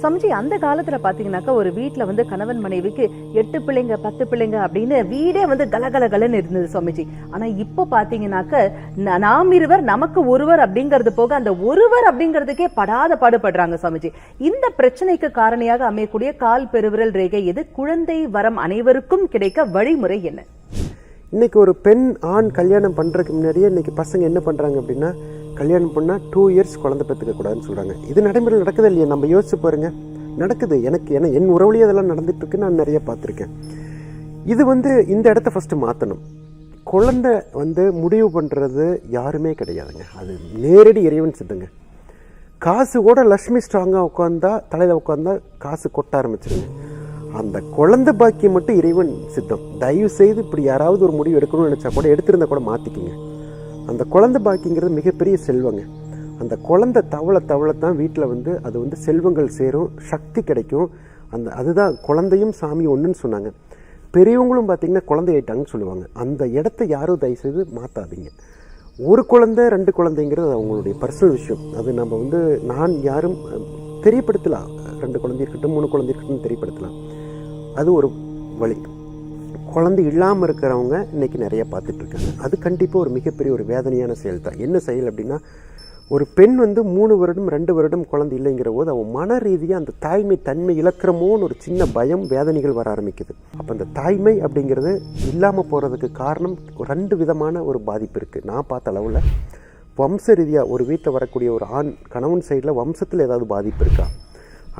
சமஜி அந்த காலத்துல பாத்தீங்கன்னாக்கா ஒரு வீட்டுல வந்து கணவன் மனைவிக்கு 8 பிள்ளைங்க 10 பிள்ளைங்க அப்படின்னு வீடே வந்து கலகலகலன்னு இருந்தது சுவாமிஜி. ஆனா இப்ப பாத்தீங்கன்னாக்க நாம் இருவர் நமக்கு ஒருவர் அப்படிங்கிறது போக அந்த ஒருவர் அப்படிங்கிறதுக்கே படாத பாடுபடுறாங்க சுவாமிஜி. இந்த பிரச்சனைக்கு காரணியாக அமையக்கூடிய கால் பெருவிரல் ரேகை எது? குழந்தை வரம் அனைவருக்கும் கிடைக்க வழிமுறை என்ன? இன்னைக்கு ஒரு பெண் ஆண் கல்யாணம் பண்றதுக்கு முன்னாடியே இன்னைக்கு பசங்க என்ன பண்றாங்க அப்படின்னா, கல்யாணம் பண்ணால் 2 இயர்ஸ் குழந்தை பெற்றுக்க கூடாதுன்னு சொல்கிறாங்க. இது நடைமுறையில் நடக்குது இல்லையா? நம்ம யோசிச்சு பாருங்க, நடக்குது. ஏன்னா என் உறவுலேயே அதெல்லாம் நடந்துட்டு இருக்கு, நான் நிறைய பார்த்துருக்கேன். இது வந்து இந்த இடத்த ஃபஸ்ட்டு மாற்றணும். குழந்தை வந்து முடிவு பண்ணுறது யாருமே கிடையாதுங்க, அது நேரடி இறைவன் சித்தங்க. காசு கூட லக்ஷ்மி ஸ்ட்ராங்காக உட்காந்தா தலையில் உட்காந்தா காசு கொட்ட ஆரம்பிச்சிருங்க. அந்த குழந்தை பாக்கியம் மட்டும் இறைவன் சித்தம். தயவு செய்து இப்படி யாராவது ஒரு முடிவு எடுக்கணும்னு நினச்சா கூட எடுத்திருந்தா கூட மாற்றிக்கிங்க. அந்த குழந்தை பாக்கிங்கிறது மிகப்பெரிய செல்வங்க. அந்த குழந்தை தவளைத்தான் வீட்டில் வந்து அது வந்து செல்வங்கள் சேரும், சக்தி கிடைக்கும். அதுதான் குழந்தையும் சாமி ஒன்றுன்னு சொன்னாங்க. பெரியவங்களும் பார்த்திங்கன்னா குழந்தை ஆயிட்டாங்கன்னு சொல்லுவாங்க. அந்த இடத்த யாரும் தயவுசெய்து மாற்றாதீங்க. ஒரு குழந்தை 2 குழந்தைங்கிறது அவங்களுடைய பர்சனல் விஷயம். அது நம்ம வந்து நான் யாரும் தெரியப்படுத்தலாம். 2 குழந்தை இருக்கட்டும் 3 குழந்தை இருக்கட்டும் தெரியப்படுத்தலாம். அது ஒரு வழி. குழந்தை இல்லாமல் இருக்கிறவங்க இன்றைக்கி நிறைய பார்த்துட்ருக்காங்க. அது கண்டிப்பாக ஒரு மிகப்பெரிய ஒரு வேதனையான செயல் தான். என்ன செயல் அப்படின்னா, ஒரு பெண் வந்து 3 வருடம் 2 வருடம் குழந்தை இல்லைங்கிற போது அவன் மன ரீதியாக அந்த தாய்மை தன்மை இழக்கிறமோன்னு ஒரு சின்ன பயம் வேதனைகள் வர ஆரம்பிக்குது. அப்போ அந்த தாய்மை அப்படிங்கிறது இல்லாமல் போகிறதுக்கு காரணம் 2 விதமான ஒரு பாதிப்பு இருக்குது. நான் பார்த்த அளவில் வம்ச ரீதியாக ஒரு வீட்டில் வரக்கூடிய ஒரு ஆண் கணவன் சைடில் வம்சத்தில் ஏதாவது பாதிப்பு இருக்கா,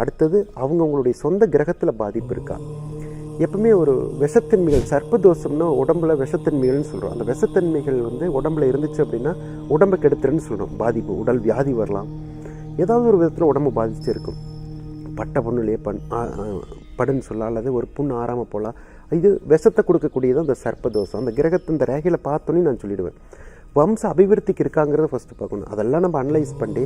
அடுத்தது அவங்களுடைய சொந்த கிரகத்தில் பாதிப்பு இருக்கா. எப்பவுமே ஒரு விஷத்தன்மைகள், சர்ப்பதோஷம்னா உடம்புல விஷத்தன்மைகள்னு சொல்கிறோம். அந்த விஷத்தன்மைகள் வந்து உடம்புல இருந்துச்சு அப்படின்னா உடம்பை கெடுத்துருன்னு சொல்கிறோம். பாதிப்பு, உடல் வியாதி வரலாம். ஏதாவது ஒரு விதத்தில் உடம்பு பாதிச்சு இருக்கும். பட்டை பொண்ணுலேயே படுன்னு சொல்லலாம், அல்லது ஒரு புண்ணு ஆறாமல் போகலாம். இது விஷத்தை கொடுக்கக்கூடியது அந்த சர்ப்பதோஷம். அந்த கிரகத்தை இந்த ரேகையில் பார்த்தோன்னே நான் சொல்லிவிடுவேன். வம்ச அபிவிருத்திக்கு இருக்காங்கிறத ஃபஸ்ட்டு பார்க்கணும். அதெல்லாம் நம்ம அனலைஸ் பண்ணி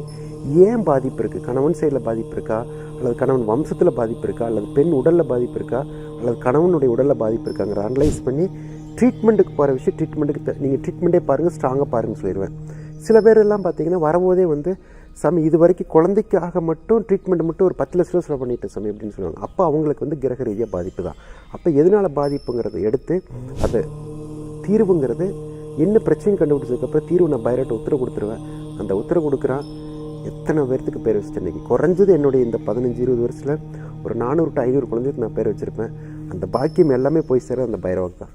ஏன் பாதிப்பு இருக்குது, கணவன் சைடில் பாதிப்பு இருக்கா, அல்லது கணவன் வம்சத்தில் பாதிப்பு இருக்கா, அல்லது பெண் உடலில் பாதிப்பு இருக்கா, அல்லது கணவனுடைய உடலில் பாதிப்பு இருக்காங்கிற அனலைஸ் பண்ணி ட்ரீட்மெண்ட்டுக்கு போகிற விஷயம் ட்ரீட்மெண்ட்டுக்கு நீங்கள் ட்ரீட்மெண்ட்டே பாருங்கள், ஸ்ட்ராங்காக பாருங்கன்னு சொல்லிடுவேன். சில பேர் எல்லாம் பார்த்தீங்கன்னா வரும்போதே வந்து சாமி இது வரைக்கும் குழந்தைக்காக மட்டும் ட்ரீட்மெண்ட் மட்டும் ஒரு 10 லட்ச ரூபா செலவு பண்ணிட்டேன் சாமி அப்படின்னு சொல்லுவாங்க. அப்போ அவங்களுக்கு வந்து கிரக ரீதியாக பாதிப்பு தான். அப்போ எதனால் பாதிப்புங்கிறத எடுத்து அது தீர்வுங்கிறது என்ன பிரச்சனையும் கண்டுபிடிச்சதுக்கப்புறம் தீர்வு நான் பைரட்ட உத்தரவு கொடுத்துருவேன். அந்த உத்தரவு கொடுக்குறான் எத்தனை பேர்த்துக்கு பேர் வச்சுட்டு இன்றைக்கி குறைஞ்சது என்னுடைய இந்த 15-20 வருஷத்தில் ஒரு 400 to 500 குழந்தைக்கு நான் பேர் வச்சுருப்பேன். அந்த பாக்கியம் எல்லாமே போய் சேர அந்த பைரவக்கு தான்.